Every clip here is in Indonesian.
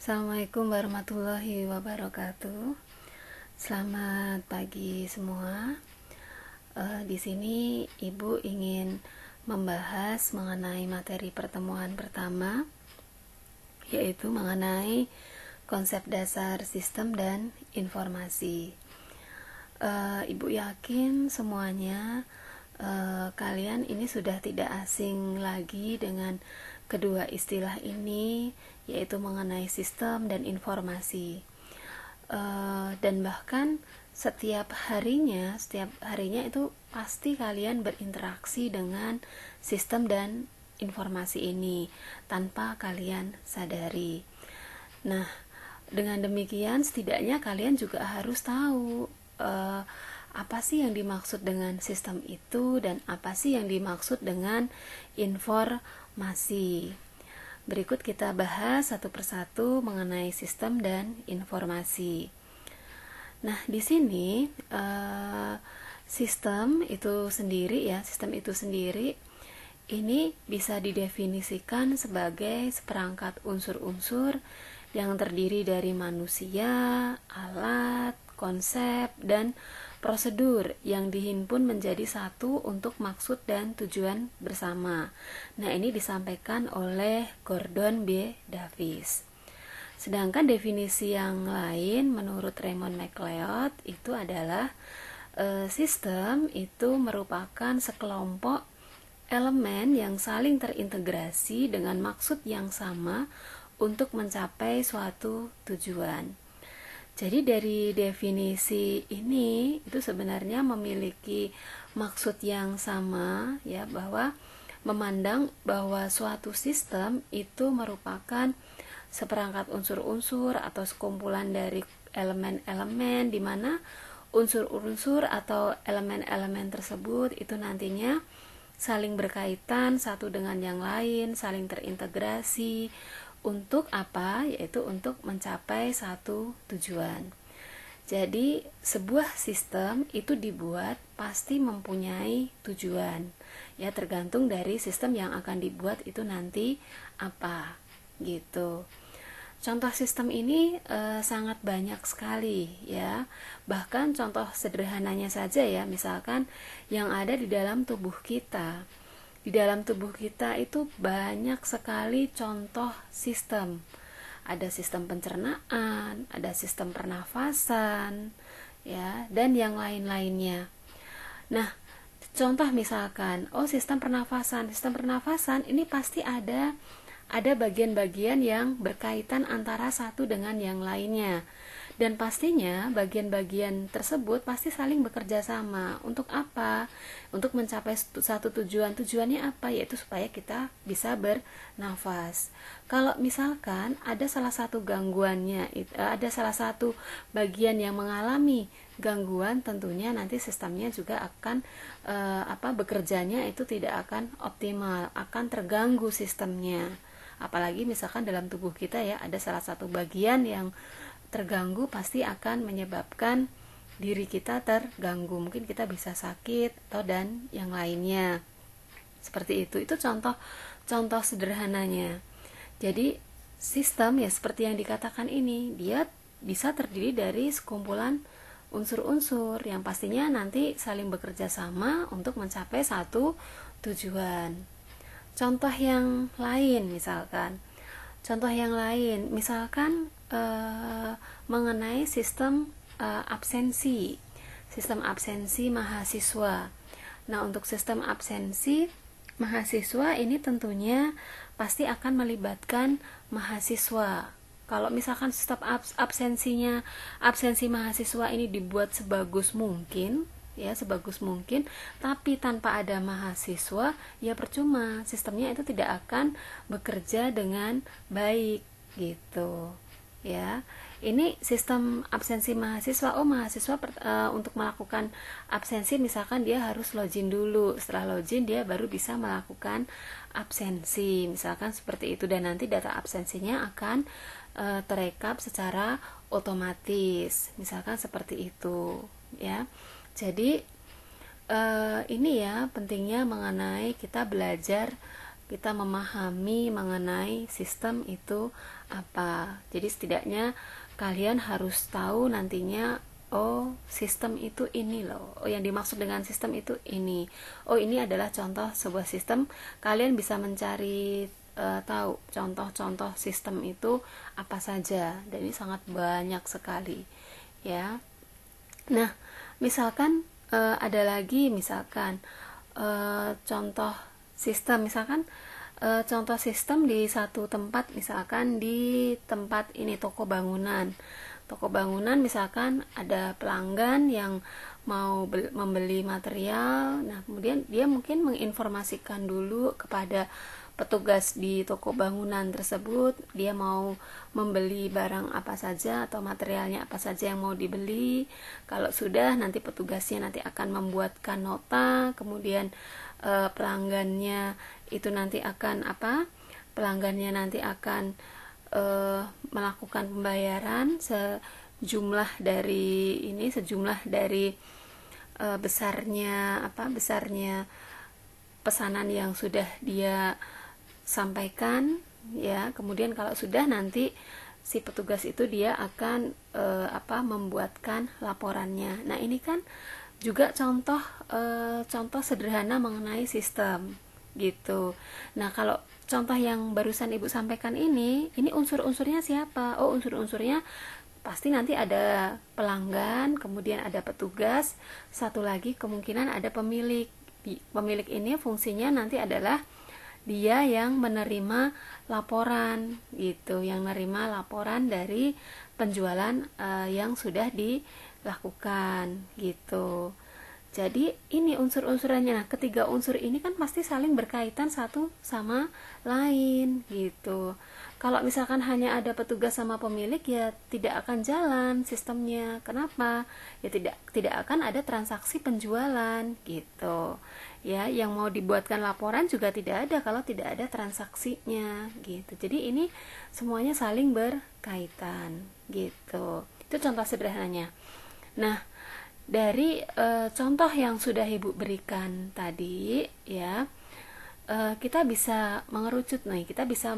Assalamualaikum warahmatullahi wabarakatuh. Selamat pagi semua. Di sini Ibu ingin membahas mengenai materi pertemuan pertama, yaitu mengenai konsep dasar sistem dan informasi. Ibu yakin semuanya kalian ini sudah tidak asing lagi dengan kedua istilah ini, yaitu mengenai sistem dan informasi. Dan bahkan setiap harinya itu pasti kalian berinteraksi dengan sistem dan informasi ini tanpa kalian sadari. Nah, dengan demikian setidaknya kalian juga harus tahu apa sih yang dimaksud dengan sistem itu dan apa sih yang dimaksud dengan informasi. Berikut kita bahas satu persatu mengenai sistem dan informasi. Nah, di sini sistem itu sendiri ini bisa didefinisikan sebagai seperangkat unsur-unsur yang terdiri dari manusia, alat, konsep, dan prosedur yang dihimpun menjadi satu untuk maksud dan tujuan bersama. Nah, ini disampaikan oleh Gordon B. Davis. Sedangkan definisi yang lain menurut Raymond McLeod itu adalah sistem itu merupakan sekelompok elemen yang saling terintegrasi dengan maksud yang sama untuk mencapai suatu tujuan. Jadi dari definisi ini itu sebenarnya memiliki maksud yang sama, ya, bahwa memandang bahwa suatu sistem itu merupakan seperangkat unsur-unsur atau sekumpulan dari elemen-elemen di mana unsur-unsur atau elemen-elemen tersebut itu nantinya saling berkaitan satu dengan yang lain, saling terintegrasi. Untuk apa? Yaitu untuk mencapai satu tujuan. Jadi sebuah sistem itu dibuat pasti mempunyai tujuan. Ya, tergantung dari sistem yang akan dibuat itu nanti apa, gitu. Contoh sistem ini sangat banyak sekali, ya. Bahkan contoh sederhananya saja, ya, misalkan yang ada di dalam tubuh kita. Di dalam tubuh kita itu banyak sekali contoh sistem. Ada sistem pencernaan, ada sistem pernafasan, ya, dan yang lain-lainnya. Nah, contoh misalkan, sistem pernafasan ini pasti ada bagian-bagian yang berkaitan antara satu dengan yang lainnya. Dan pastinya bagian-bagian tersebut pasti saling bekerja sama. Untuk apa? Untuk mencapai satu tujuan. Tujuannya apa? Yaitu supaya kita bisa bernafas. Kalau misalkan ada salah satu gangguannya, ada salah satu bagian yang mengalami gangguan, tentunya nanti sistemnya juga akan bekerjanya itu tidak akan optimal, akan terganggu sistemnya. Apalagi misalkan dalam tubuh kita, ya, ada salah satu bagian yang terganggu, pasti akan menyebabkan diri kita terganggu. Mungkin kita bisa sakit atau dan yang lainnya. Seperti itu. Itu contoh sederhananya. Jadi sistem, ya, seperti yang dikatakan ini, dia bisa terdiri dari sekumpulan unsur-unsur yang pastinya nanti saling bekerja sama untuk mencapai satu tujuan. Contoh yang lain misalkan mengenai sistem absensi mahasiswa. Nah, untuk sistem absensi mahasiswa ini tentunya pasti akan melibatkan mahasiswa. Kalau misalkan sistem absensi mahasiswa ini dibuat sebagus mungkin, tapi tanpa ada mahasiswa, ya percuma, sistemnya itu tidak akan bekerja dengan baik, gitu, ya. Ini sistem absensi mahasiswa. Mahasiswa untuk melakukan absensi misalkan dia harus login dulu. Setelah login dia baru bisa melakukan absensi, misalkan seperti itu, dan nanti data absensinya akan terekap secara otomatis, misalkan seperti itu, ya. Jadi ini, ya, pentingnya mengenai kita belajar kita memahami mengenai sistem itu apa. Jadi setidaknya kalian harus tahu nantinya, oh sistem itu ini loh, oh yang dimaksud dengan sistem itu ini, oh ini adalah contoh sebuah sistem. Kalian bisa mencari tahu contoh-contoh sistem itu apa saja, dan ini sangat banyak sekali ya. Nah, misalkan ada lagi misalkan contoh sistem, misalkan contoh sistem di satu tempat, misalkan di tempat ini toko bangunan misalkan ada pelanggan yang mau membeli material. Nah, kemudian dia mungkin menginformasikan dulu kepada petugas di toko bangunan tersebut, dia mau membeli barang apa saja atau materialnya apa saja yang mau dibeli. Kalau sudah, nanti petugasnya nanti akan membuatkan nota, kemudian pelanggannya itu nanti akan pelanggannya nanti akan melakukan pembayaran sejumlah dari besarnya pesanan yang sudah dia sampaikan ya. Kemudian kalau sudah, nanti si petugas itu dia akan membuatkan laporannya. Nah, ini kan juga contoh sederhana mengenai sistem gitu. Nah, kalau contoh yang barusan Ibu sampaikan ini unsur-unsurnya siapa? Oh, unsur-unsurnya pasti nanti ada pelanggan, kemudian ada petugas, satu lagi kemungkinan ada pemilik. Pemilik ini fungsinya nanti adalah dia yang menerima laporan gitu, yang menerima laporan dari penjualan yang sudah dilakukan gitu. Jadi ini unsur-unsurannya. Nah, ketiga unsur ini kan pasti saling berkaitan satu sama lain gitu. Kalau misalkan hanya ada petugas sama pemilik, ya tidak akan jalan sistemnya. Kenapa? Ya tidak akan ada transaksi penjualan gitu. Ya, yang mau dibuatkan laporan juga tidak ada kalau tidak ada transaksinya gitu. Jadi ini semuanya saling berkaitan gitu. Itu contoh sederhananya. Nah, dari contoh yang sudah Ibu berikan tadi ya, kita bisa mengerucut nih, kita bisa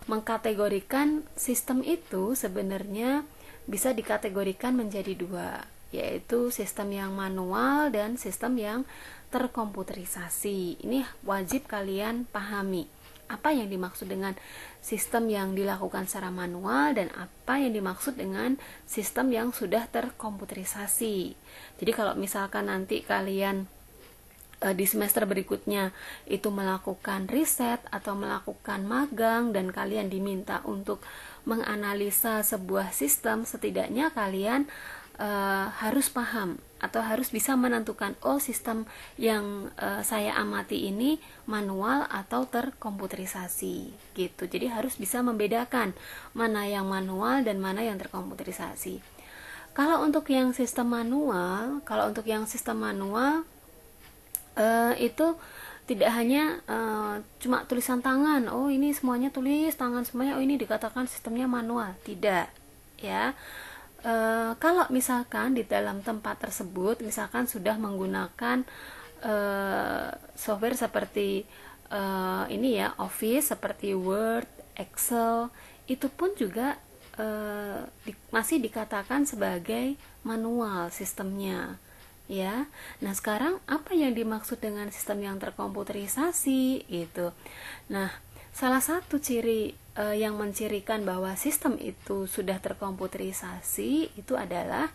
mengkategorikan sistem itu sebenarnya bisa dikategorikan menjadi dua, yaitu sistem yang manual dan sistem yang terkomputerisasi. Ini wajib kalian pahami apa yang dimaksud dengan sistem yang dilakukan secara manual dan apa yang dimaksud dengan sistem yang sudah terkomputerisasi. Jadi kalau misalkan nanti kalian di semester berikutnya itu melakukan riset atau melakukan magang dan kalian diminta untuk menganalisa sebuah sistem, setidaknya kalian harus paham atau harus bisa menentukan, oh sistem yang saya amati ini manual atau terkomputerisasi gitu. Jadi harus bisa membedakan mana yang manual dan mana yang terkomputerisasi. Kalau untuk yang sistem manual, itu tidak hanya cuma tulisan tangan, oh ini semuanya tulis tangan semuanya, oh ini dikatakan sistemnya manual. Tidak ya. Kalau misalkan di dalam tempat tersebut misalkan sudah menggunakan software seperti ini ya, Office, seperti Word, Excel, itu pun juga masih dikatakan sebagai manual sistemnya ya. Nah, sekarang apa yang dimaksud dengan sistem yang terkomputerisasi gitu. Nah, salah satu ciri yang mencirikan bahwa sistem itu sudah terkomputerisasi itu adalah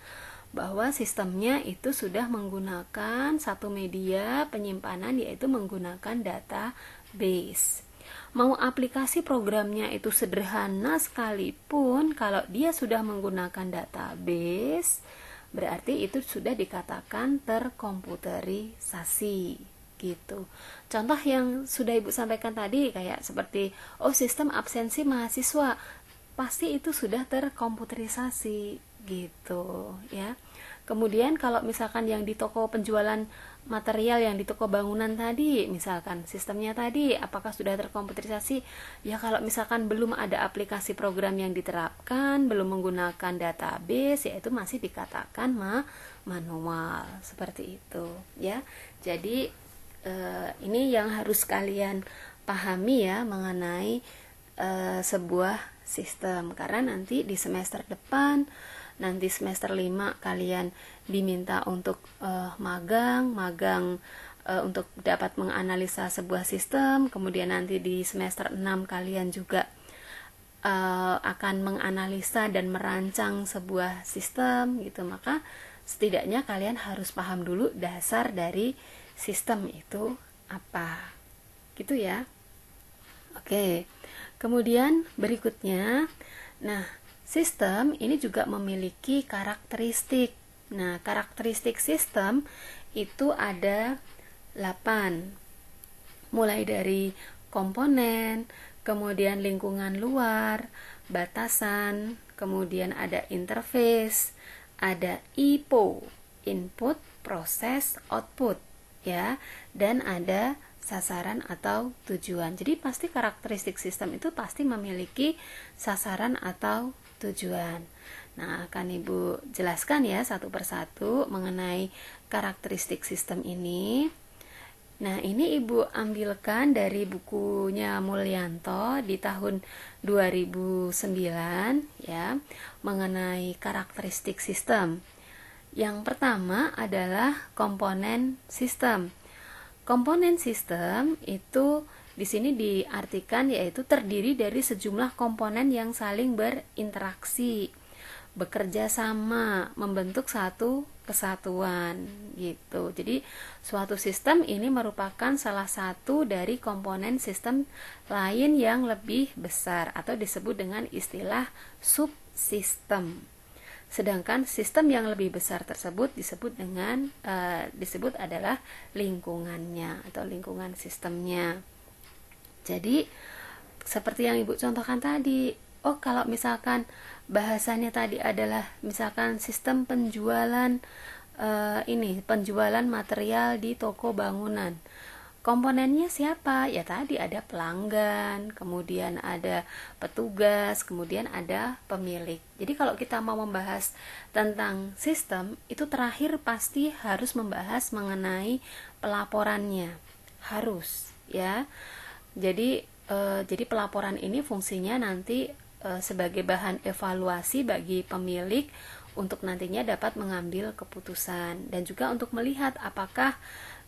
bahwa sistemnya itu sudah menggunakan satu media penyimpanan, yaitu menggunakan database. Mau aplikasi programnya itu sederhana sekalipun, kalau dia sudah menggunakan database, berarti itu sudah dikatakan terkomputerisasi gitu. Contoh yang sudah Ibu sampaikan tadi kayak seperti sistem absensi mahasiswa, pasti itu sudah terkomputerisasi gitu ya. Kemudian kalau misalkan yang di toko penjualan material, yang di toko bangunan tadi, misalkan sistemnya tadi apakah sudah terkomputerisasi? Ya kalau misalkan belum ada aplikasi program yang diterapkan, belum menggunakan database, ya itu masih dikatakan manual seperti itu ya. Jadi ini yang harus kalian pahami ya mengenai sebuah sistem, karena nanti di semester depan, nanti semester 5 kalian diminta untuk magang untuk dapat menganalisa sebuah sistem. Kemudian nanti di semester 6 kalian juga akan menganalisa dan merancang sebuah sistem gitu. Maka setidaknya kalian harus paham dulu dasar dari sistem itu apa, gitu ya. Oke, kemudian berikutnya, nah sistem ini juga memiliki karakteristik. Nah, karakteristik sistem itu ada 8, mulai dari komponen, kemudian lingkungan luar, batasan, kemudian ada interface, ada IPO, input, proses, output, ya, dan ada sasaran atau tujuan. Jadi pasti karakteristik sistem itu pasti memiliki sasaran atau tujuan. Nah, akan Ibu jelaskan ya satu persatu mengenai karakteristik sistem ini. Nah, ini Ibu ambilkan dari bukunya Mulyanto di tahun 2009 ya, mengenai karakteristik sistem. Yang pertama adalah komponen sistem. Komponen sistem itu di sini diartikan yaitu terdiri dari sejumlah komponen yang saling berinteraksi, bekerja sama, membentuk satu kesatuan gitu. Jadi suatu sistem ini merupakan salah satu dari komponen sistem lain yang lebih besar atau disebut dengan istilah subsistem. Sedangkan sistem yang lebih besar tersebut disebut adalah lingkungannya atau lingkungan sistemnya. Jadi seperti yang Ibu contohkan tadi, kalau misalkan bahasanya tadi adalah misalkan sistem penjualan penjualan material di toko bangunan. Komponennya siapa? Ya tadi ada pelanggan, kemudian ada petugas, kemudian ada pemilik. Jadi kalau kita mau membahas tentang sistem, itu terakhir pasti harus membahas mengenai pelaporannya. Harus, ya. Jadi pelaporan ini fungsinya nanti sebagai bahan evaluasi bagi pemilik untuk nantinya dapat mengambil keputusan dan juga untuk melihat apakah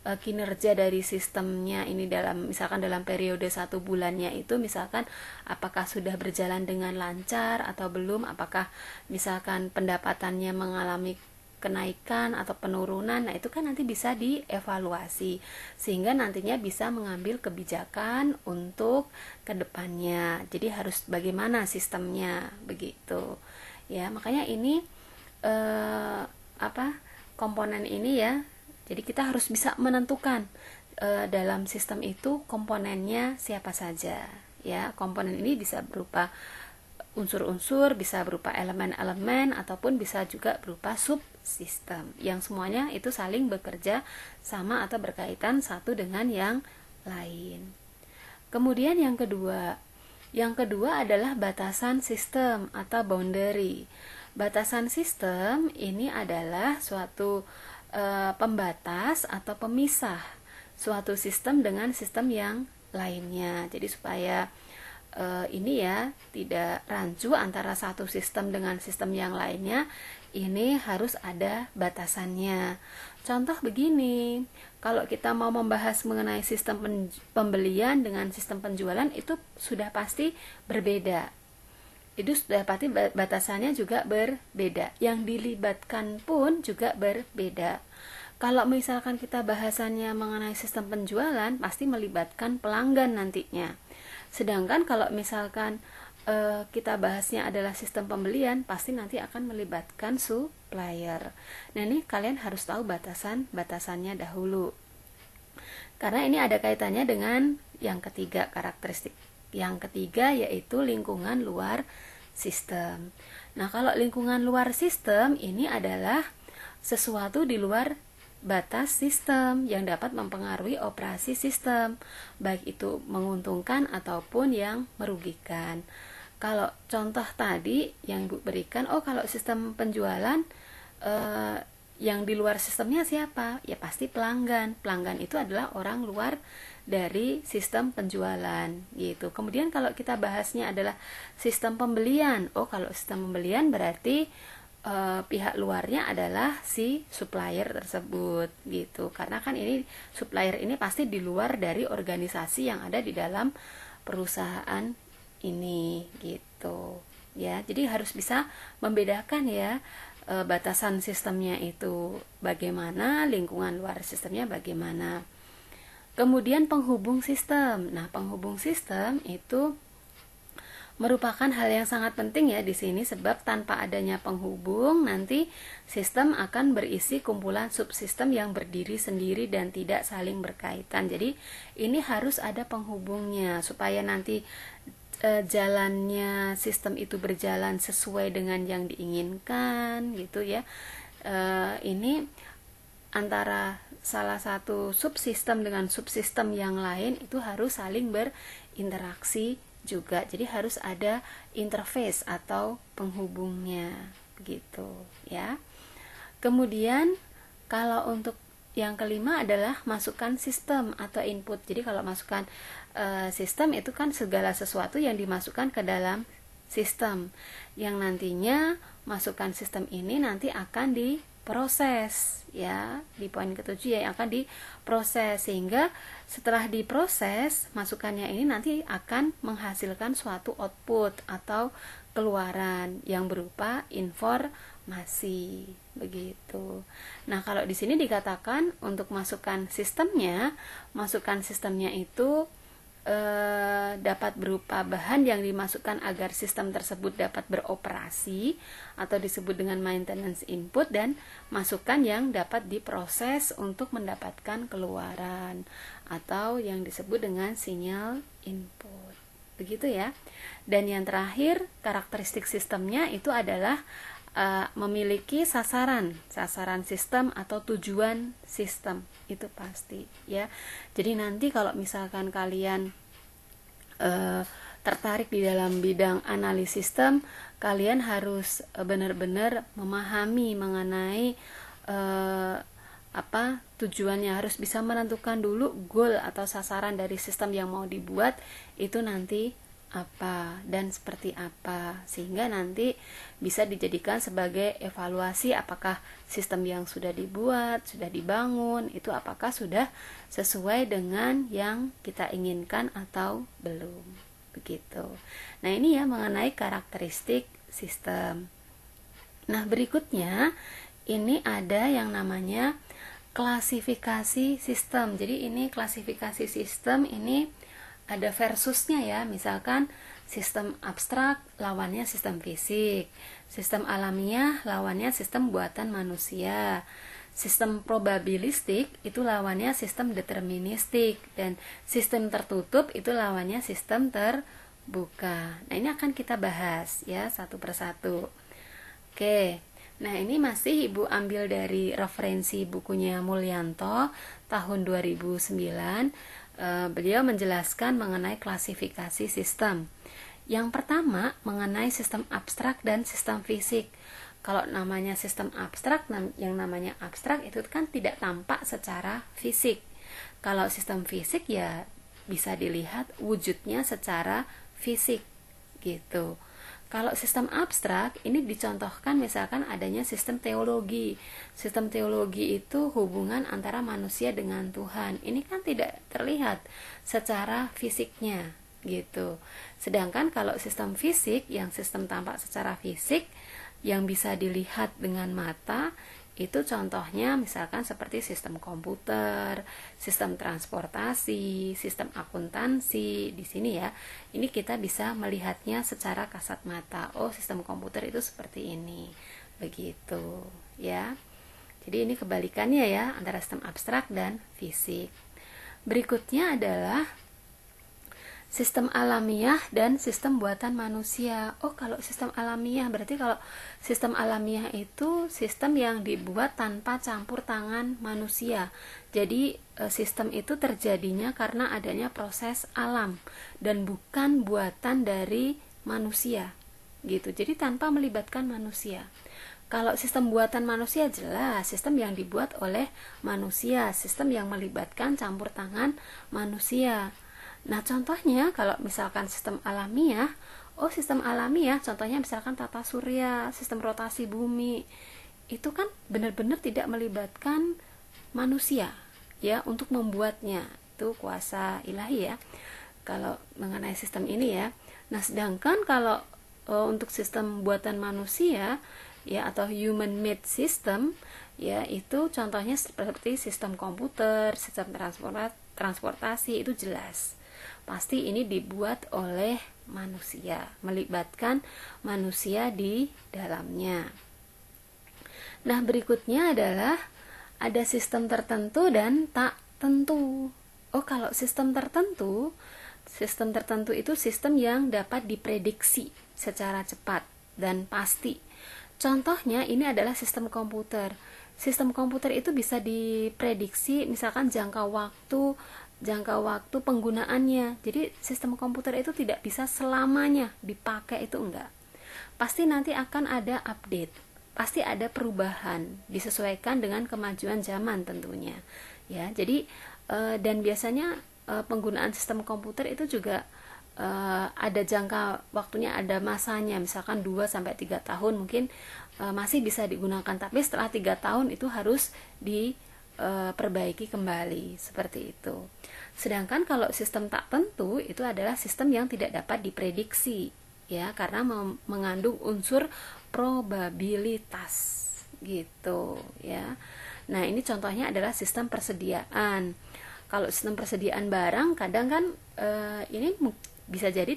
kinerja dari sistemnya ini misalkan dalam periode 1 bulannya itu misalkan apakah sudah berjalan dengan lancar atau belum, apakah misalkan pendapatannya mengalami kenaikan atau penurunan. Nah, itu kan nanti bisa dievaluasi sehingga nantinya bisa mengambil kebijakan untuk kedepannya. Jadi harus bagaimana sistemnya begitu. Ya, makanya ini komponen ini ya. Jadi kita harus bisa menentukan dalam sistem itu komponennya siapa saja. Ya, komponen ini bisa berupa unsur-unsur, bisa berupa elemen-elemen, ataupun bisa juga berupa subsistem yang semuanya itu saling bekerja sama atau berkaitan satu dengan yang lain. Kemudian yang kedua adalah batasan sistem atau boundary. Batasan sistem ini adalah suatu pembatas atau pemisah suatu sistem dengan sistem yang lainnya. Jadi supaya ini ya tidak rancu antara satu sistem dengan sistem yang lainnya, ini harus ada batasannya. Contoh begini, kalau kita mau membahas mengenai sistem pembelian dengan sistem penjualan itu sudah pasti berbeda. Itu sudah pasti batasannya juga berbeda. Yang dilibatkan pun juga berbeda. Kalau misalkan kita bahasannya mengenai sistem penjualan, pasti melibatkan pelanggan nantinya. Sedangkan kalau misalkan kita bahasnya adalah sistem pembelian, pasti nanti akan melibatkan supplier. Nah, ini kalian harus tahu batasannya dahulu. Karena ini ada kaitannya dengan yang ketiga, karakteristik. Yang ketiga yaitu lingkungan luar sistem. Nah, kalau lingkungan luar sistem ini adalah sesuatu di luar batas sistem yang dapat mempengaruhi operasi sistem, baik itu menguntungkan ataupun yang merugikan. Kalau contoh tadi yang Ibu berikan, kalau sistem penjualan yang di luar sistemnya siapa? Ya pasti pelanggan. Pelanggan itu adalah orang luar dari sistem penjualan gitu. Kemudian kalau kita bahasnya adalah sistem pembelian, kalau sistem pembelian berarti pihak luarnya adalah si supplier tersebut gitu. Karena kan ini supplier ini pasti di luar dari organisasi yang ada di dalam perusahaan ini gitu. Ya, jadi harus bisa membedakan ya batasan sistemnya itu bagaimana, lingkungan luar sistemnya bagaimana. Kemudian penghubung sistem. Nah, penghubung sistem itu merupakan hal yang sangat penting ya di sini, sebab tanpa adanya penghubung nanti sistem akan berisi kumpulan subsistem yang berdiri sendiri dan tidak saling berkaitan. Jadi ini harus ada penghubungnya supaya nanti jalannya sistem itu berjalan sesuai dengan yang diinginkan gitu ya. Ini antara salah satu subsistem dengan subsistem yang lain itu harus saling berinteraksi juga. Jadi harus ada interface atau penghubungnya begitu ya. Kemudian kalau untuk yang kelima adalah masukan sistem atau input. Jadi kalau masukan sistem itu kan segala sesuatu yang dimasukkan ke dalam sistem, yang nantinya masukan sistem ini nanti akan diproses ya, di poin ketujuh ya, yang akan diproses, sehingga setelah diproses masukannya ini nanti akan menghasilkan suatu output atau keluaran yang berupa informasi begitu. Nah, kalau di sini dikatakan untuk masukan sistemnya itu dapat berupa bahan yang dimasukkan agar sistem tersebut dapat beroperasi atau disebut dengan maintenance input, dan masukan yang dapat diproses untuk mendapatkan keluaran atau yang disebut dengan sinyal input. Begitu ya. Dan yang terakhir, karakteristik sistemnya itu adalah memiliki sasaran sistem atau tujuan sistem, itu pasti ya. Jadi nanti kalau misalkan kalian tertarik di dalam bidang analisis sistem, kalian harus benar-benar memahami mengenai tujuannya, harus bisa menentukan dulu goal atau sasaran dari sistem yang mau dibuat itu nanti apa dan seperti apa, sehingga nanti bisa dijadikan sebagai evaluasi apakah sistem yang sudah dibuat, sudah dibangun itu apakah sudah sesuai dengan yang kita inginkan atau belum begitu. Nah, ini ya mengenai karakteristik sistem. Nah, berikutnya ini ada yang namanya klasifikasi sistem. Jadi ini klasifikasi sistem ini ada versusnya ya, misalkan sistem abstrak lawannya sistem fisik, sistem alamiah lawannya sistem buatan manusia, sistem probabilistik itu lawannya sistem deterministik, dan sistem tertutup itu lawannya sistem terbuka. Nah, ini akan kita bahas ya satu persatu. Oke, nah ini masih Ibu ambil dari referensi bukunya Mulyanto tahun 2009. Beliau menjelaskan mengenai klasifikasi sistem. Yang pertama mengenai sistem abstrak dan sistem fisik. Kalau namanya sistem abstrak, yang namanya abstrak itu kan tidak tampak secara fisik. Kalau sistem fisik ya bisa dilihat wujudnya secara fisik gitu. Kalau sistem abstrak ini dicontohkan misalkan adanya sistem teologi. Sistem teologi itu hubungan antara manusia dengan Tuhan. Ini kan tidak terlihat secara fisiknya gitu. Sedangkan kalau sistem fisik, yang sistem tampak secara fisik yang bisa dilihat dengan mata, itu contohnya misalkan seperti sistem komputer, sistem transportasi, sistem akuntansi. Di sini ya, ini kita bisa melihatnya secara kasat mata. Oh, sistem komputer itu seperti ini. Begitu, ya. Jadi ini kebalikannya ya antara sistem abstrak dan fisik. Berikutnya adalah sistem alamiah dan sistem buatan manusia. Oh, kalau sistem alamiah berarti kalau sistem alamiah itu sistem yang dibuat tanpa campur tangan manusia. Jadi sistem itu terjadinya karena adanya proses alam dan bukan buatan dari manusia. Gitu. Jadi tanpa melibatkan manusia. Kalau sistem buatan manusia jelas, sistem yang dibuat oleh manusia, sistem yang melibatkan campur tangan manusia. Nah, contohnya kalau misalkan sistem alamiah, sistem alamiah contohnya misalkan tata surya, sistem rotasi bumi, itu kan benar-benar tidak melibatkan manusia ya untuk membuatnya. Itu kuasa ilahi ya. Kalau mengenai sistem ini ya. Nah, sedangkan kalau untuk sistem buatan manusia ya atau human made system ya, itu contohnya seperti sistem komputer, sistem transportasi, itu jelas pasti ini dibuat oleh manusia, melibatkan manusia di dalamnya. Nah, berikutnya adalah ada sistem tertentu dan tak tentu. Kalau sistem tertentu itu sistem yang dapat diprediksi secara cepat dan pasti. Contohnya ini adalah sistem komputer. Sistem komputer itu bisa diprediksi misalkan jangka waktu penggunaannya. Jadi sistem komputer itu tidak bisa selamanya dipakai, itu enggak. Pasti nanti akan ada update, pasti ada perubahan disesuaikan dengan kemajuan zaman tentunya. Ya, jadi dan biasanya penggunaan sistem komputer itu juga ada jangka waktunya, ada masanya, misalkan 2-3 tahun mungkin masih bisa digunakan, tapi setelah 3 tahun itu harus diperbaiki kembali, seperti itu. Sedangkan kalau sistem tak tentu itu adalah sistem yang tidak dapat diprediksi ya, karena mengandung unsur probabilitas gitu ya. Nah, ini contohnya adalah sistem persediaan. Kalau sistem persediaan barang kadang kan ini bisa jadi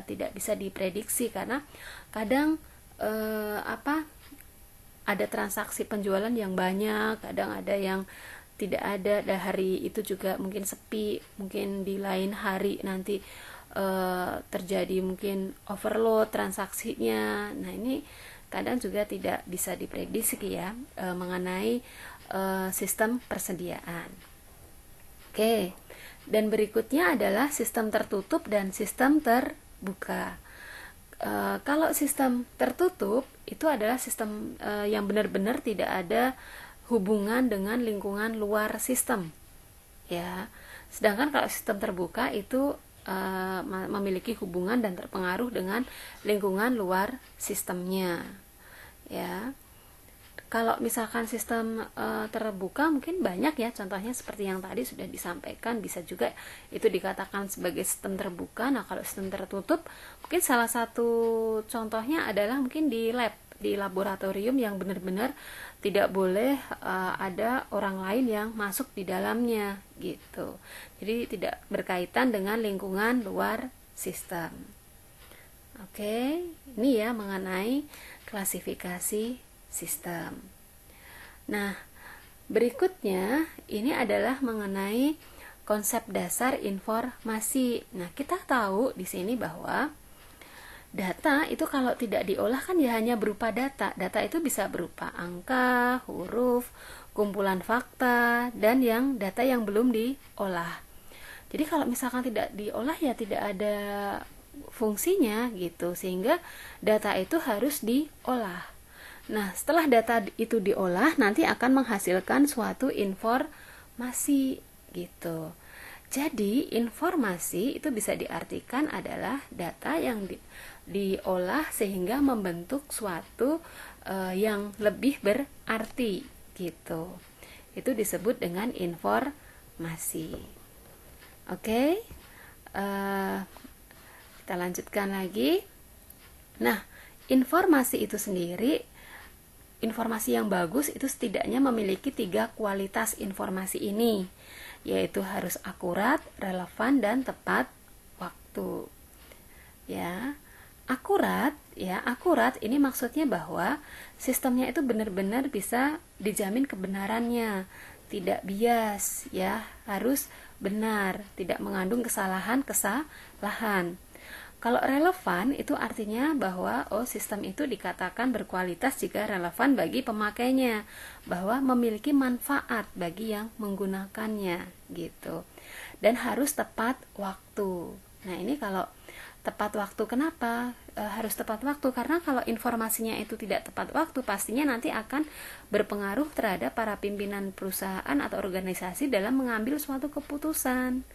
tidak bisa diprediksi, karena kadang ada transaksi penjualan yang banyak, kadang ada yang tidak ada, dan hari itu juga mungkin sepi, mungkin di lain hari nanti terjadi mungkin overload transaksinya. Nah, ini kadang juga tidak bisa diprediksi ya mengenai sistem persediaan. Oke. Dan berikutnya adalah sistem tertutup dan sistem terbuka. Kalau sistem tertutup itu adalah sistem yang benar-benar tidak ada hubungan dengan lingkungan luar sistem ya. Sedangkan kalau sistem terbuka itu memiliki hubungan dan terpengaruh dengan lingkungan luar sistemnya ya. Kalau misalkan sistem terbuka mungkin banyak ya, contohnya seperti yang tadi sudah disampaikan, bisa juga itu dikatakan sebagai sistem terbuka. Nah, kalau sistem tertutup mungkin salah satu contohnya adalah mungkin di laboratorium yang benar-benar tidak boleh ada orang lain yang masuk di dalamnya gitu. Jadi tidak berkaitan dengan lingkungan luar sistem. Oke, ini ya mengenai klasifikasi sistem. Nah, berikutnya ini adalah mengenai konsep dasar informasi. Nah, kita tahu di sini bahwa data itu kalau tidak diolah kan ya hanya berupa data. Data itu bisa berupa angka, huruf, kumpulan fakta, dan data yang belum diolah. Jadi kalau misalkan tidak diolah ya tidak ada fungsinya gitu, sehingga data itu harus diolah. Nah, setelah data itu diolah, nanti akan menghasilkan suatu informasi gitu. Jadi, informasi itu bisa diartikan adalah data yang diolah sehingga membentuk suatu yang lebih berarti gitu. Itu disebut dengan informasi. Oke, kita lanjutkan lagi. Nah, informasi itu sendiri, informasi yang bagus itu setidaknya memiliki 3 kualitas informasi ini, yaitu harus akurat, relevan, dan tepat waktu. Ya, akurat ini maksudnya bahwa sistemnya itu benar-benar bisa dijamin kebenarannya, tidak bias ya, harus benar, tidak mengandung kesalahan. Kalau relevan itu artinya bahwa sistem itu dikatakan berkualitas jika relevan bagi pemakainya, bahwa memiliki manfaat bagi yang menggunakannya gitu. Dan harus tepat waktu. Nah, ini kalau tepat waktu. Kenapa harus tepat waktu? Karena kalau informasinya itu tidak tepat waktu, pastinya nanti akan berpengaruh terhadap para pimpinan perusahaan atau organisasi dalam mengambil suatu keputusan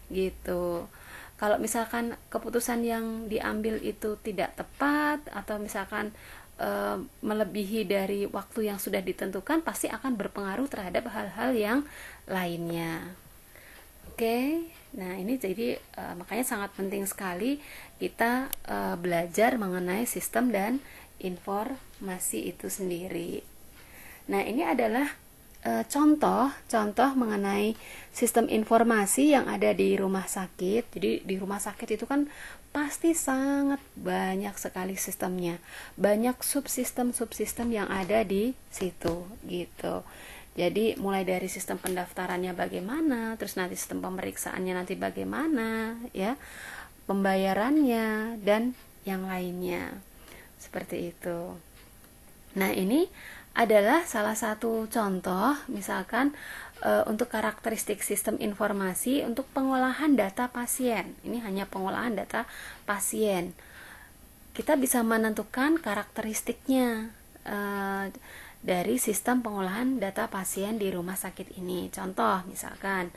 gitu. Kalau misalkan keputusan yang diambil itu tidak tepat atau misalkan melebihi dari waktu yang sudah ditentukan, pasti akan berpengaruh terhadap hal-hal yang lainnya. Oke, nah ini jadi makanya sangat penting sekali kita belajar mengenai sistem dan informasi itu sendiri. Nah, ini adalah contoh mengenai sistem informasi yang ada di rumah sakit. Jadi di rumah sakit itu kan pasti sangat banyak sekali sistemnya, banyak subsistem yang ada di situ gitu. Jadi mulai dari sistem pendaftarannya bagaimana, terus nanti sistem pemeriksaannya nanti bagaimana, ya, pembayarannya dan yang lainnya seperti itu. Nah, ini adalah salah satu contoh misalkan untuk karakteristik sistem informasi untuk pengolahan data pasien. Ini hanya pengolahan data pasien. Kita bisa menentukan karakteristiknya dari sistem pengolahan data pasien di rumah sakit ini. Contoh misalkan,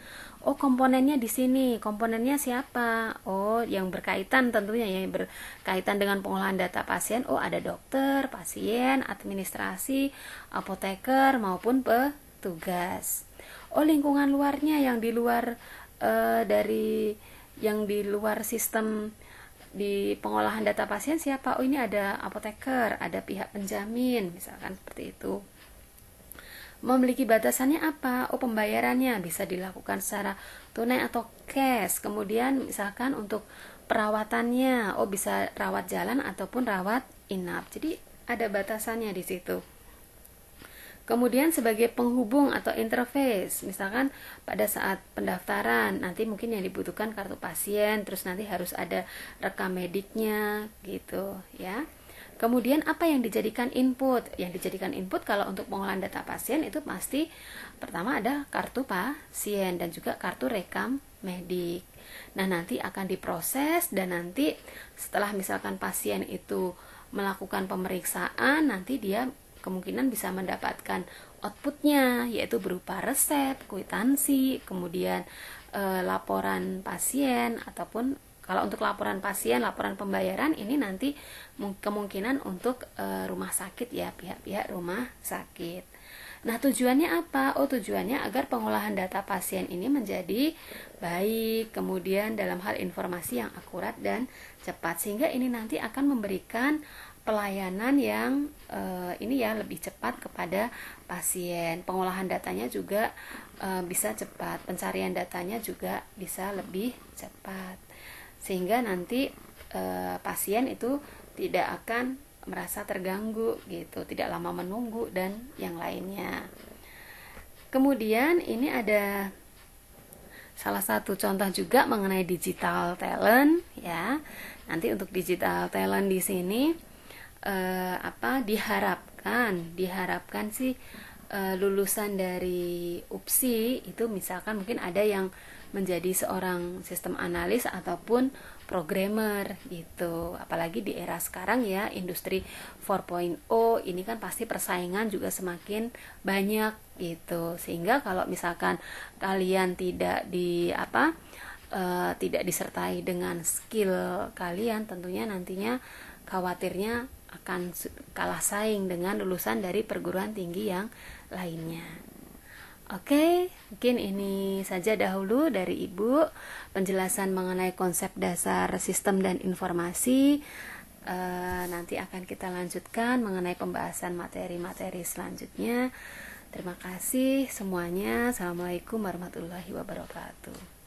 oh komponennya di sini, komponennya siapa? Oh, yang berkaitan tentunya yang berkaitan dengan pengolahan data pasien. Oh, ada dokter, pasien, administrasi, apoteker maupun petugas. Oh, lingkungan luarnya yang di luar yang di luar sistem di pengolahan data pasien siapa? Oh, ini ada apoteker, ada pihak penjamin, misalkan seperti itu. Memiliki batasannya apa? Oh, pembayarannya bisa dilakukan secara tunai atau cash. Kemudian misalkan untuk perawatannya, oh bisa rawat jalan ataupun rawat inap. Jadi ada batasannya di situ. Kemudian sebagai penghubung atau interface, misalkan pada saat pendaftaran nanti mungkin yang dibutuhkan kartu pasien, terus nanti harus ada rekam mediknya gitu ya. Kemudian apa yang dijadikan input? Yang dijadikan input kalau untuk pengolahan data pasien itu pasti pertama ada kartu pasien dan juga kartu rekam medik. Nah, nanti akan diproses dan nanti setelah misalkan pasien itu melakukan pemeriksaan, nanti dia kemungkinan bisa mendapatkan outputnya, yaitu berupa resep, kwitansi, kemudian laporan pasien, ataupun kalau untuk laporan pasien, laporan pembayaran ini nanti kemungkinan untuk rumah sakit ya, pihak-pihak rumah sakit. Nah, tujuannya apa? Oh, tujuannya agar pengolahan data pasien ini menjadi baik, kemudian dalam hal informasi yang akurat dan cepat, sehingga ini nanti akan memberikan pelayanan yang ini ya lebih cepat kepada pasien. Pengolahan datanya juga bisa cepat, pencarian datanya juga bisa lebih cepat, sehingga nanti pasien itu tidak akan merasa terganggu gitu, tidak lama menunggu dan yang lainnya. Kemudian ini ada salah satu contoh juga mengenai digital talent ya. Nanti untuk digital talent di sini diharapkan sih lulusan dari UPSI itu misalkan mungkin ada yang menjadi seorang sistem analis ataupun programmer gitu. Apalagi di era sekarang ya, industri 4.0 ini kan pasti persaingan juga semakin banyak gitu. Sehingga kalau misalkan kalian tidak disertai dengan skill kalian, tentunya nantinya khawatirnya akan kalah saing dengan lulusan dari perguruan tinggi yang lainnya. Oke, mungkin ini saja dahulu dari Ibu penjelasan mengenai konsep dasar sistem dan informasi. Nanti akan kita lanjutkan mengenai pembahasan materi-materi selanjutnya. Terima kasih semuanya. Assalamualaikum warahmatullahi wabarakatuh.